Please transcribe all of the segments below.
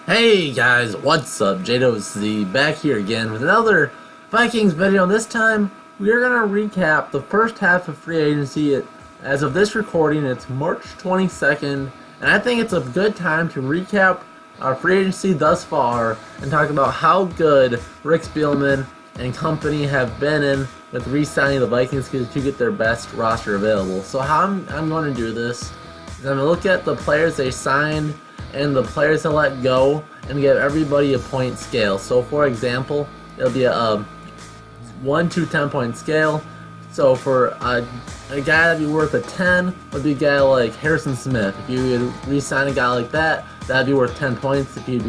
Hey guys, what's up? Jdose back here again with another Vikings video. This time we're gonna recap the first half of free agency. As of this recording, it's March 22nd, and I think it's a good time to recap our free agency thus far and talk about how good Rick Spielman and company have been in with re-signing the Vikings to get their best roster available. So how I'm going to do this is I'm going to look at the players they signed and the players to let go and give everybody a point scale. So for example, it'll be a 1 to 10 point scale. So for a guy that'd be worth a 10 would be a guy like Harrison Smith. If you would re-sign a guy like that, that'd be worth 10 points. If you'd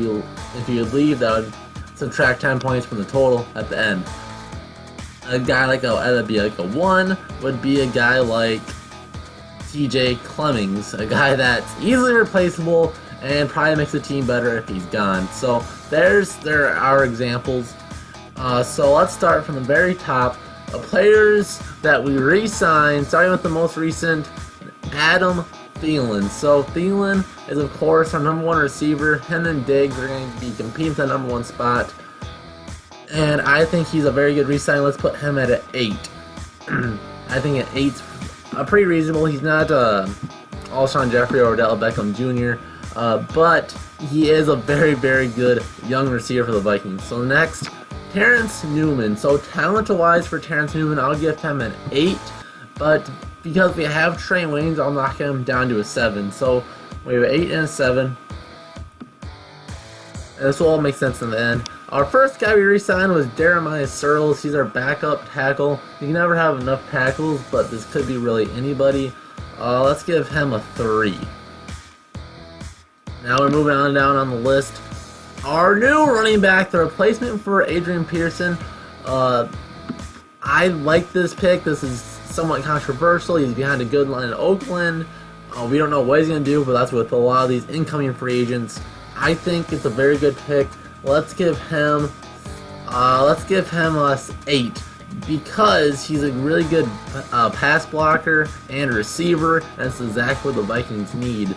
leave, that would subtract 10 points from the total at the end. A guy like that'd be like a 1 would be a guy like TJ Clemmings, a guy that's easily replaceable and probably makes the team better if he's gone. So there are examples. So let's start from the very top. Players that we re-signed, starting with the most recent, Adam Thielen. So Thielen is of course our number one receiver. Him and Diggs are going to be competing for the number one spot, and I think he's a very good re-sign. Let's put him at an 8. I think an 8's pretty reasonable. He's not Alshon Jeffrey or Odell Beckham Jr., but he is a very, very good young receiver for the Vikings. So next, Terrence Newman. So talent-wise for Terrence Newman, I'll give him an 8, but because we have Trey Waynes, I'll knock him down to a 7. So we have an 8 and a 7. And this will all make sense in the end. Our first guy we re-signed was Jeremiah Searles. He's our backup tackle. You can never have enough tackles, but this could be really anybody. Let's give him a 3. Now we're moving on down on the list. Our new running back, the replacement for Adrian Pearson. I like this pick. This is somewhat controversial. He's behind a good line in Oakland. We don't know what he's going to do, but that's with a lot of these incoming free agents. I think it's a very good pick. Let's give him a 8 because he's a really good pass blocker and receiver, and that's exactly what the Vikings need.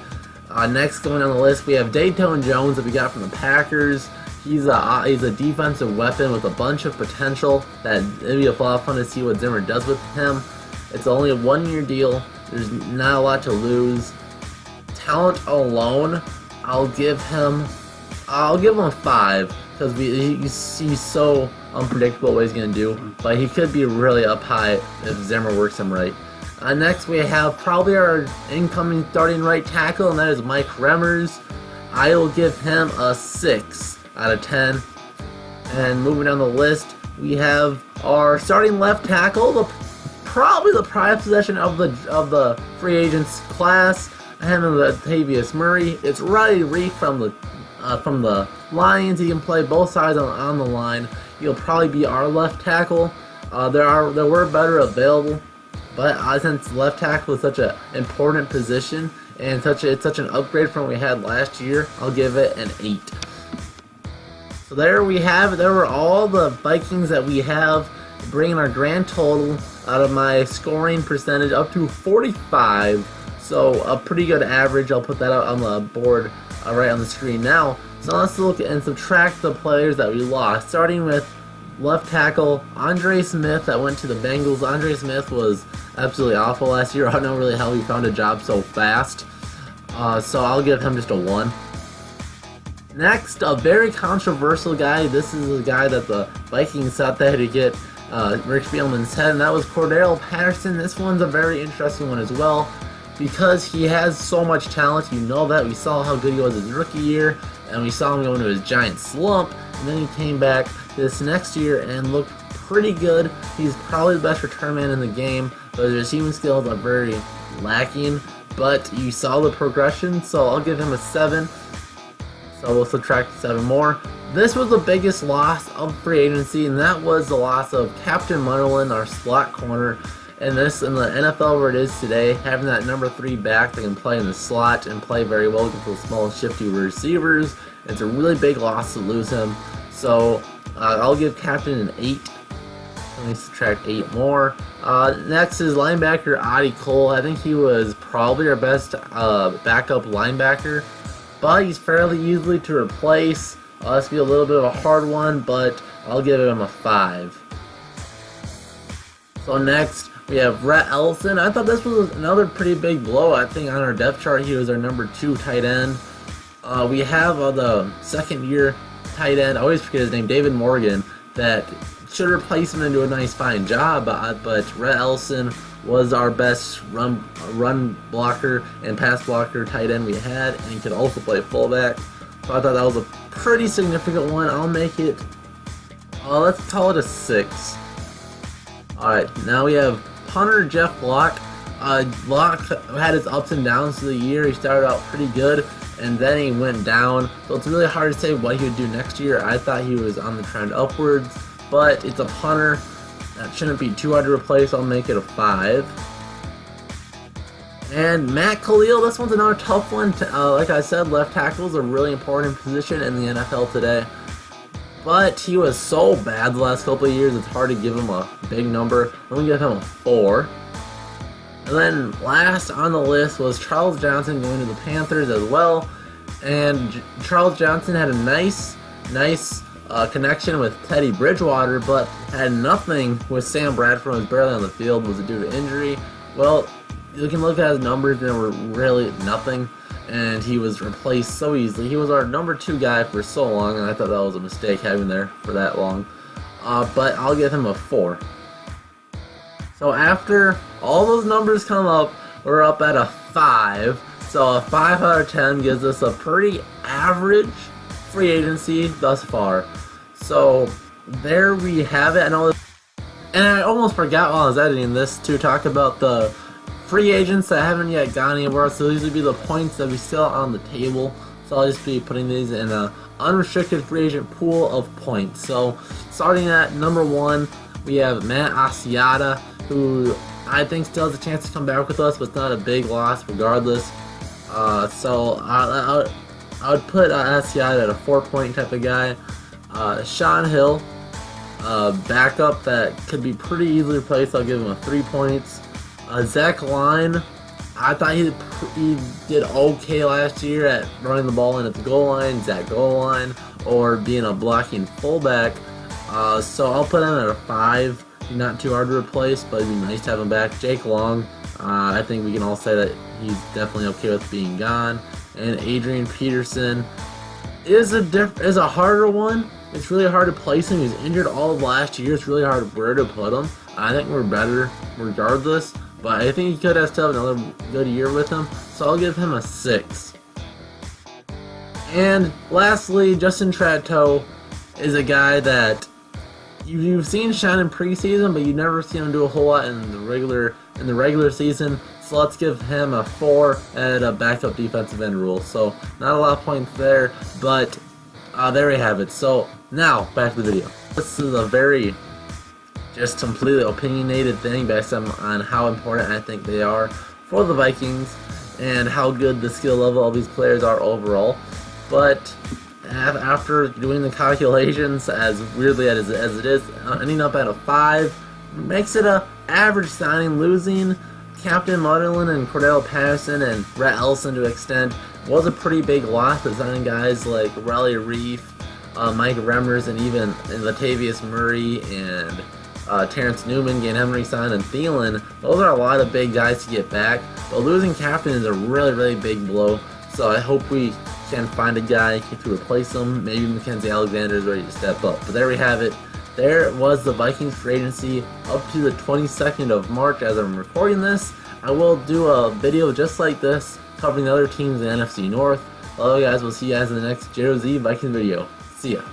Next, going on the list, we have Dayton Jones that we got from the Packers. He's a defensive weapon with a bunch of potential. It'd be a lot of fun to see what Zimmer does with him. It's only a 1-year deal. There's not a lot to lose. Talent alone, I'll give him a 5 because he's so unpredictable what he's gonna do. But he could be really up high if Zimmer works him right. Next, we have probably our incoming starting right tackle, and that is Mike Remmers. I will give him a 6 out of 10. And moving down the list, we have our starting left tackle, probably the prized possession of the free agents class. Him and Latavius Murray. It's Riley Reef from the Lions. He can play both sides on the line. He'll probably be our left tackle. There were better available. But since left tackle is such an important position and it's such an upgrade from what we had last year, I'll give it an 8. So there were all the Vikings that we have, bringing our grand total out of my scoring percentage up to 45. So a pretty good average. I'll put that out on the board right on the screen now. So let's look and subtract the players that we lost, starting with left tackle Andre Smith that went to the Bengals. Andre Smith was absolutely awful last year. I don't know really how he found a job so fast. So I'll give him just a 1. Next, a very controversial guy. This is a guy that the Vikings thought they had to get Rick Spielman's head, and that was Cordell Patterson. This one's a very interesting one as well because he has so much talent. You know that. We saw how good he was his rookie year, and we saw him go into his giant slump, and then he came back this next year and looked pretty good. He's probably the best return man in the game, but his receiving skills are very lacking. But you saw the progression, so I'll give him a 7. So we'll subtract 7 more. This was the biggest loss of free agency, and that was the loss of Captain Munderland, our slot corner. And this in the NFL where it is today, having that number 3 back that can play in the slot and play very well against those small shifty receivers, it's a really big loss to lose him. So I'll give Captain an 8. Let me subtract 8 more. Next is linebacker Adi Cole. I think he was probably our best backup linebacker. but he's fairly easily to replace. This will be a little bit of a hard one, but I'll give him a 5. So next, we have Rhett Ellison. I thought this was another pretty big blow. I think on our depth chart, he was our number 2 tight end. We have the second-year tight end, I always forget his name, David Morgan, that should replace him and do a nice fine job, but Rhett Ellison was our best run blocker and pass blocker tight end we had, and he could also play fullback. So I thought that was a pretty significant one. I'll make it, let's call it a 6. Alright, now we have punter Jeff Locke. Locke had his ups and downs through the year. He started out pretty good, and then he went down. So it's really hard to say what he would do next year. I thought he was on the trend upwards, but it's a punter. That shouldn't be too hard to replace. I'll make it a 5. And Matt Khalil, this one's another tough one. Like I said, left tackle is a really important position in the NFL today. But he was so bad the last couple of years, it's hard to give him a big number. I'm going to give him a 4. And then last on the list was Charles Johnson going to the Panthers as well. And Charles Johnson had a nice connection with Teddy Bridgewater, but had nothing with Sam Bradford, who was barely on the field. Was it due to injury? Well, you can look at his numbers, and they were really nothing, and he was replaced so easily. He was our number 2 guy for so long, and I thought that was a mistake having him there for that long. But I'll give him a 4. So after all those numbers come up, we're up at a 5. So a 5 out of 10 gives us a pretty average free agency thus far. So there we have it. And I almost forgot while I was editing this to talk about the free agents that haven't yet gone anywhere. So these would be the points that we still have on the table. So I'll just be putting these in an unrestricted free agent pool of points. So starting at number 1, we have Matt Asiata, who I think still has a chance to come back with us, but it's not a big loss regardless. So I would put Asiata at a 4-point type of guy. Sean Hill, backup that could be pretty easily replaced. I'll give him a 3 points. Zach Line, I thought he did okay last year at running the ball in at the goal line, Zach goal line, or being a blocking fullback. So I'll put him at a 5. Not too hard to replace, but it'd be nice to have him back. Jake Long, I think we can all say that he's definitely okay with being gone. And Adrian Peterson is a harder one. It's really hard to place him. He's injured all of last year. It's really hard where to put him. I think we're better regardless, but I think he could have still have another good year with him. So I'll give him a 6. And lastly, Justin Tratto is a guy that you've seen shine in preseason, but you've never seen him do a whole lot in the regular season. So let's give him a 4 at a backup defensive end rule. So not a lot of points there, but there we have it. So now back to the video. This is a very just completely opinionated thing based on how important I think they are for the Vikings and how good the skill level of these players are overall. But after doing the calculations, as weirdly as it is, ending up at a 5 makes it a average signing. Losing Captain Mutterlin and Cordell Patterson and Rhett Ellison to extent was a pretty big loss, but signing guys like Riley Reef, Mike Remmers, and even Latavius Murray and Terrence Newman, getting Henry signed, and Thielen, those are a lot of big guys to get back. But losing Captain is a really, really big blow. So I hope we can find a guy to replace him. Maybe Mackenzie Alexander is ready to step up. But there we have it. There was the Vikings free agency up to the 22nd of March as I'm recording this. I will do a video just like this covering the other teams in the NFC North. Hello guys, we'll see you guys in the next Jdose Vikings video. See ya.